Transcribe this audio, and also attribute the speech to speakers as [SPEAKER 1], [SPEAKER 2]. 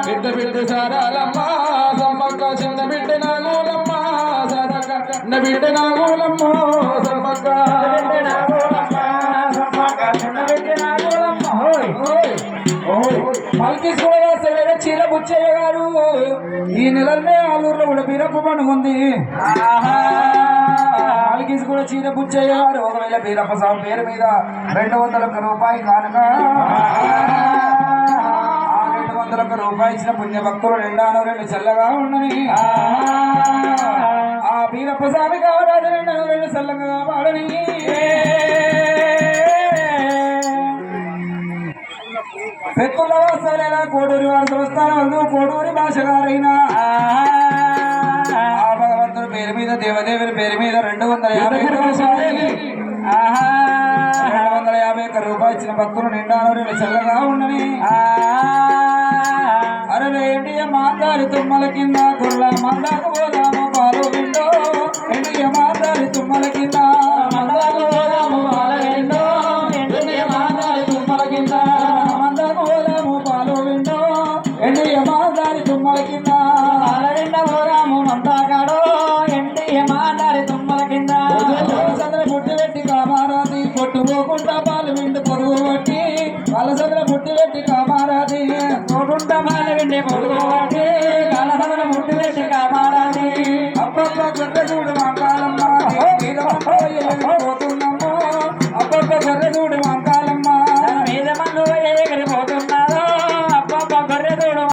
[SPEAKER 1] బిడ్డ బిడ్డ సారాలమ్మ సమ్మక్క చిన్న బిడ్డ నాగులమ్మ సరక బిడ్డ నాగులమ్మ సమ్మక్క చీర బుచ్చయ్య గారు ఈ నెలనే ఆలూరులో కూడా బీరప్ప పండుగ ఉంది. ఆలకీస్ కూడా చీర బుచ్చయ్య గారు ఒకవేళ బీరప్ప స్వామి పేరు మీద 200 రూపాయలు కానుక 200 రూపాయలు ఇచ్చిన పుణ్య భక్తులు 2 చల్లగా ఉండని ఆ బీరప్ప స్వామి కావరాదు 2 చల్లగా వాడని పెక్కుల వాసాలైనా కోడూరి వారి సంస్థానాలు కోడూరి భాషగారైనా ఆ భగవంతుని పేరు మీద దేవదేవుని పేరు మీద 250 రూపాయలు ఇచ్చిన భక్తులు 2 చల్లగా ఉండని అరే ఎండియ మాందారి తుమ్మల కింద కుర్ల మందాకు పోదాము పాలు విండో ఎండియ మాందారి తుమ్మల కింద మందాకు పోదాము పాలు విండో ఎండియ మాందారి తుమ్మల కింద మందాకు పోదాము పాలు విండో ఎండియ మాందారి తుమ్మల కింద పాలరిండ పోదాము మందాకాడో ఎండియ మాందారి తుమ్మల కింద సదర పుట్టి పెట్టి కామారాది కొట్టుకోకుండా పాలు విండు పొరుగు పట్టి వాళ్ళ సదర పుట్టి పెట్టి కామారాది కొట్టుకుంటా పాలు విండి పొరుగు పట్టి వాళ్ళ సదర పుట్టి పెట్టి కామారాది అప్పప్ప కొట్ట చూడు